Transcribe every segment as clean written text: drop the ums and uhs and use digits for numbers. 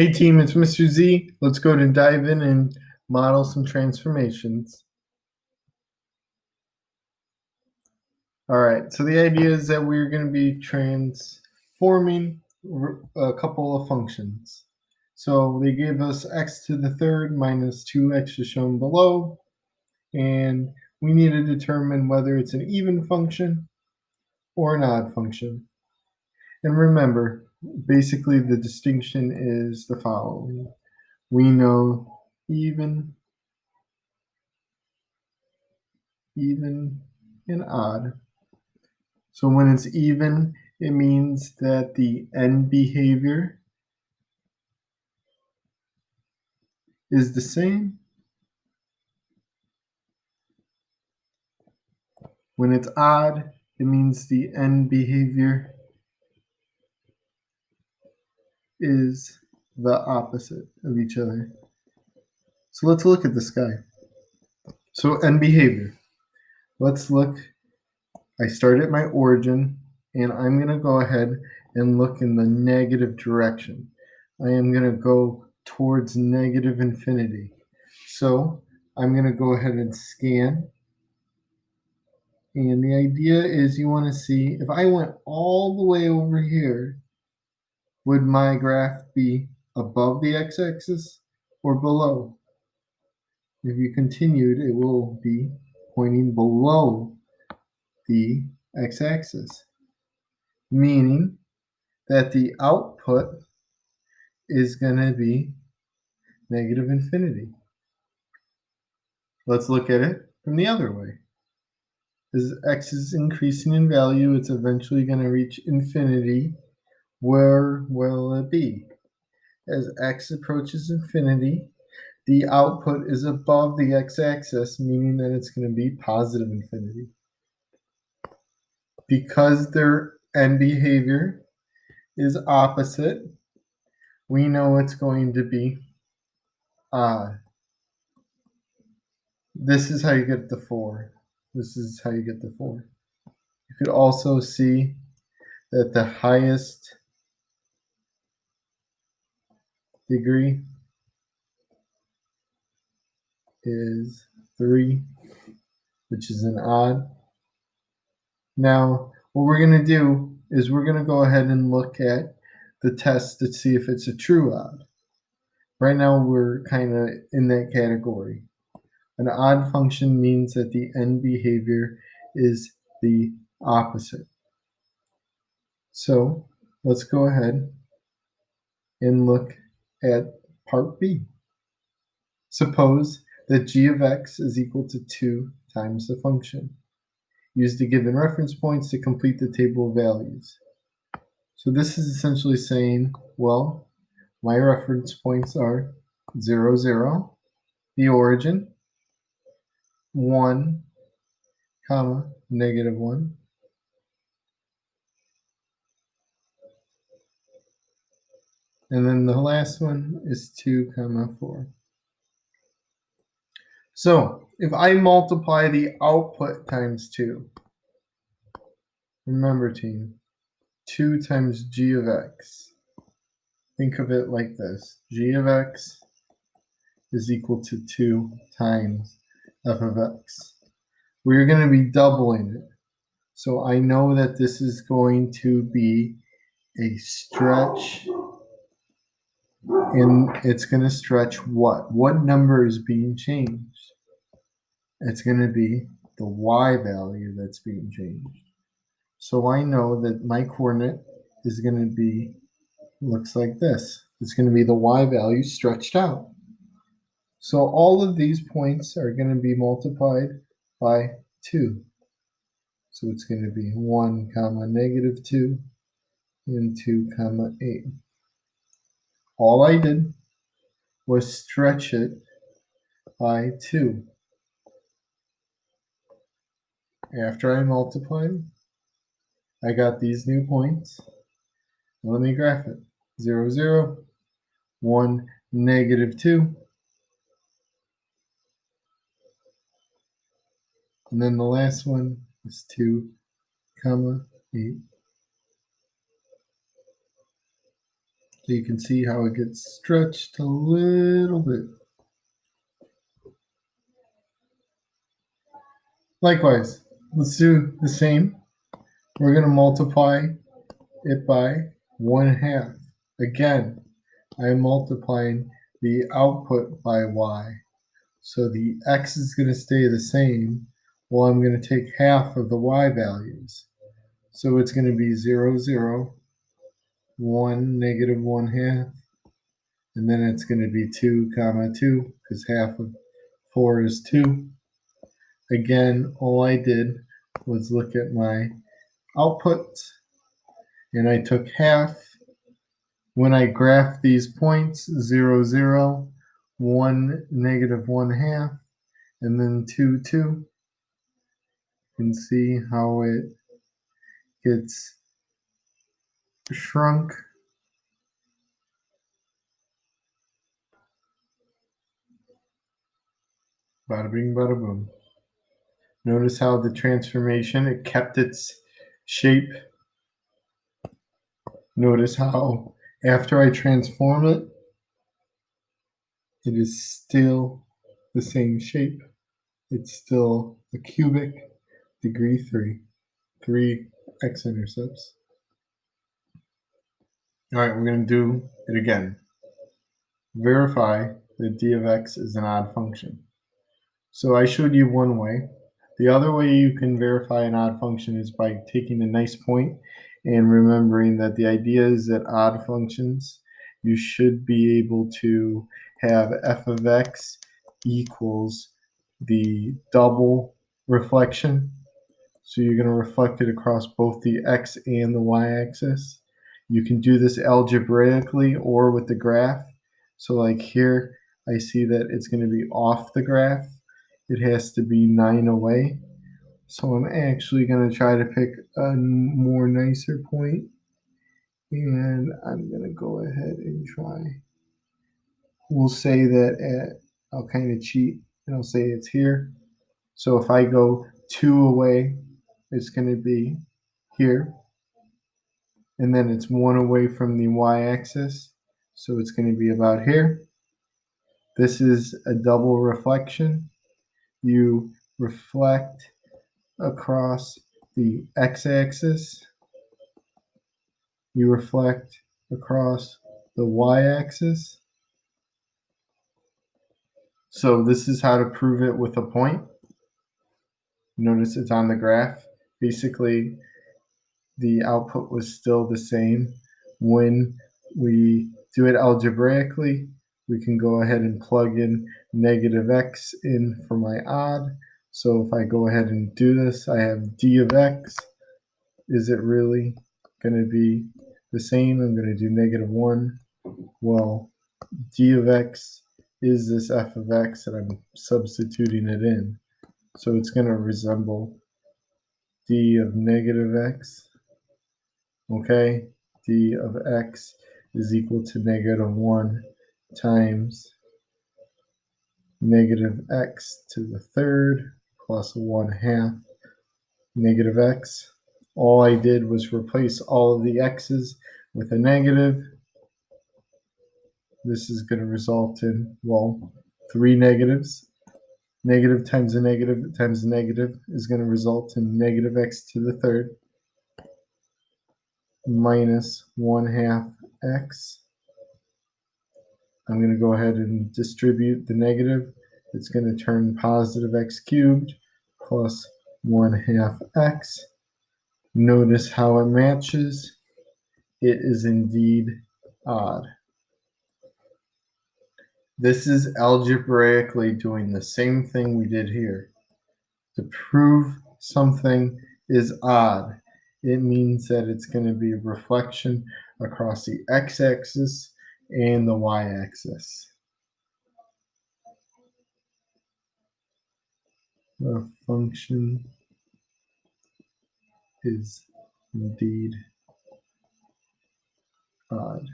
Hey team, it's Mr. Z. Let's go and dive in and model some transformations. All right, so the idea is that we're going to be transforming a couple of functions. So they gave us x to the third minus 2x is shown below, and we need to determine whether it's an even function or an odd function. And remember, basically the distinction is the following. We know even, and odd. So when it's even, it means that the end behavior is the same. When it's odd, it means the end behavior is the opposite of each other. So let's look at this guy. So end behavior. Let's look. I start at my origin, and I'm going to go ahead and look in the negative direction. I am going to go towards negative infinity. So I'm going to go ahead and scan. And the idea is you want to see if I went all the way over here, would my graph be above the x-axis or below? If you continued, it will be pointing below the x-axis, meaning that the output is going to be negative infinity. Let's look at it from the other way. As x is increasing in value, it's eventually going to reach infinity. Where will it be? As x approaches infinity, the output is above the x-axis, meaning that it's going to be positive infinity. Because their end behavior is opposite, we know it's going to be odd. This is how you get the 4. This is how you get the 4. You could also see that the highest degree is 3, which is an odd. Now, what we're going to do is we're going to go ahead and look at the test to see if it's a true odd. Right now, we're kind of in that category. An odd function means that the end behavior is the opposite. So let's go ahead and look at part B. Suppose that g of x is equal to 2 times the function. Use the given reference points to complete the table of values. So this is essentially saying, well, my reference points are 0, 0, the origin, 1, comma, negative 1, and then the last one is 2, comma, 4. So if I multiply the output times 2, remember team, 2 times g of x. Think of it like this. G of x is equal to 2 times f of x. We're going to be doubling it. So I know that this is going to be a stretch, and it's going to stretch what? What number is being changed? It's going to be the y value that's being changed. So I know that my coordinate is going to be, looks like this. It's going to be the y value stretched out. So all of these points are going to be multiplied by 2. So it's going to be 1, comma, negative 2, and 2, comma, 8. All I did was stretch it by 2. After I multiplied, I got these new points. Let me graph it. 0, 0, 1, negative 2. And then the last one is 2, comma, 8. You can see how it gets stretched a little bit. Likewise, let's do the same. We're going to multiply it by 1/2. Again, I'm multiplying the output by y. So the x is going to stay the same. Well, I'm going to take half of the y values. So it's going to be 0, 0, 1, negative 1/2, and then it's going to be 2, comma 2, because half of 4 is 2. Again, all I did was look at my outputs, and I took half. When I graph these points, 0, 0, 1, negative 1/2, and then 2, 2, you can see how it gets shrunk. Bada bing, bada boom. Notice how the transformation, it kept its shape. Notice how after I transform it, it is still the same shape. It's still a cubic degree 3 x-intercepts. All right, we're going to do it again. Verify that d of x is an odd function. So I showed you one way. The other way you can verify an odd function is by taking a nice point and remembering that the idea is that odd functions, you should be able to have f of x equals the double reflection. So you're going to reflect it across both the x and the y-axis. You can do this algebraically or with the graph. So like here, I see that it's going to be off the graph. It has to be 9 away. So I'm actually going to try to pick a more nicer point, and I'm going to go ahead and try. We'll say that I'll kind of cheat, and I'll say it's here. So if I go 2 away, it's going to be here. And then it's 1 away from the y-axis. So it's going to be about here. This is a double reflection. You reflect across the x-axis. You reflect across the y-axis. So this is how to prove it with a point. Notice it's on the graph. Basically, the output was still the same. When we do it algebraically, we can go ahead and plug in negative x in for my odd. So if I go ahead and do this, I have d of x. Is it really going to be the same? I'm going to do negative 1. Well, d of x is this f of x that I'm substituting it in. So it's going to resemble d of negative x. Okay, d of x is equal to negative 1 times negative x to the third plus 1/2 negative x. All I did was replace all of the x's with a negative. This is going to result in, well, 3 negatives. Negative times a negative times a negative is going to result in negative x to the third minus 1/2 x. I'm going to go ahead and distribute the negative. It's going to turn positive x cubed plus 1/2 x. Notice how it matches. It is indeed odd. This is algebraically doing the same thing we did here. To prove something is odd, it means that it's going to be a reflection across the x-axis and the y-axis. The function is indeed odd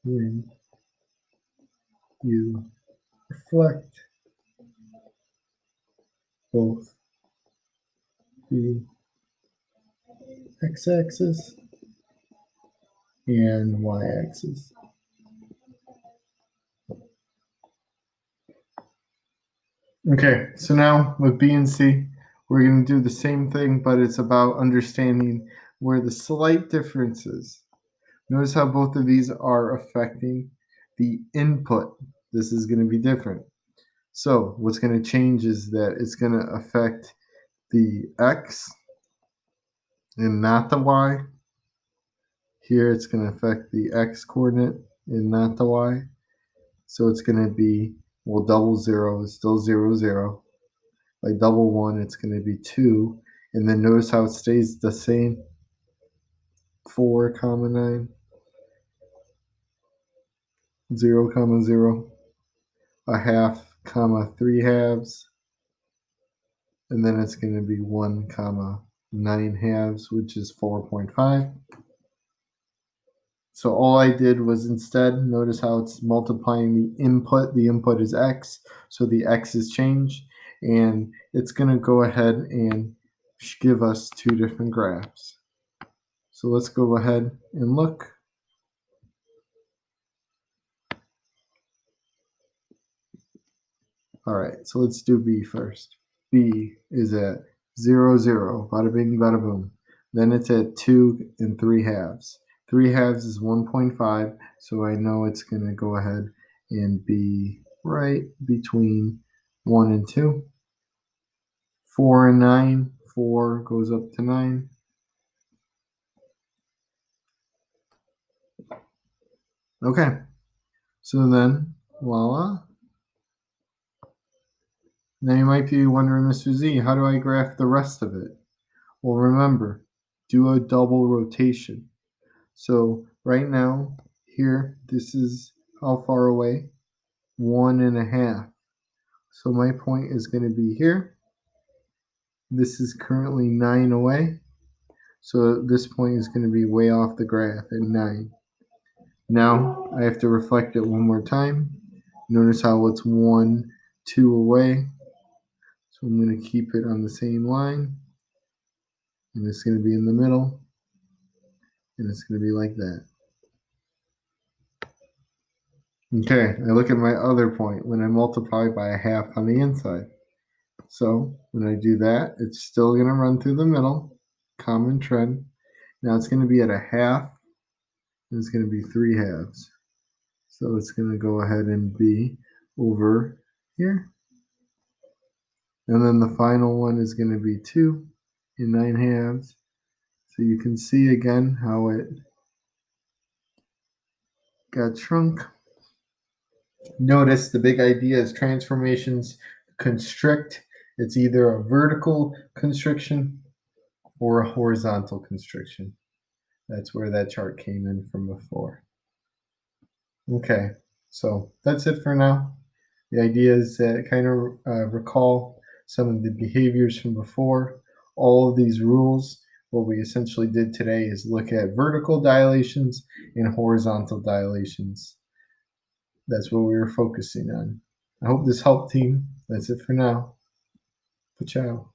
when you reflect both the x-axis and y-axis. Okay, so now with B and C, we're going to do the same thing, but it's about understanding where the slight difference is. Notice how both of these are affecting the input. This is going to be different. So what's going to change is that it's going to affect the x and not the y. Here it's going to affect the x coordinate and not the y. So it's going to be, well, double 0 is still 0, 0. By double 1, it's going to be 2. And then notice how it stays the same. 4, comma 9. 0, comma 0. A half, comma 3 halves. And then it's going to be 1, comma 9 halves, which is 4.5. So all I did was instead, notice how it's multiplying the input. The input is x, so the x is changed. And it's going to go ahead and give us two different graphs. So let's go ahead and look. All right, so let's do B first. B is at 0, 0, bada bing, bada boom. Then it's at 2 and 3 halves. 3 halves is 1.5, so I know it's going to go ahead and be right between 1 and 2. 4 and 9, 4 goes up to 9. Okay, so then, voila. Now you might be wondering, Mr. Z, how do I graph the rest of it? Well, remember, do a double rotation. So right now, here, this is how far away? 1.5. So my point is going to be here. This is currently 9 away. So this point is going to be way off the graph at 9. Now I have to reflect it one more time. Notice how it's 1, 2 away. So I'm going to keep it on the same line. And it's going to be in the middle. And it's going to be like that. Okay, I look at my other point when I multiply by a half on the inside. So when I do that, it's still going to run through the middle, common trend. Now it's going to be at a half, and it's going to be 3 halves. So it's going to go ahead and be over here. And then the final one is going to be 2 and 9 halves. So you can see again how it got shrunk. Notice the big idea is transformations constrict. It's either a vertical constriction or a horizontal constriction. That's where that chart came in from before. Okay, so that's it for now. The idea is that kind of recall some of the behaviors from before. All of these rules, what we essentially did today is look at vertical dilations and horizontal dilations. That's what we were focusing on. I hope this helped, team. That's it for now. Ciao.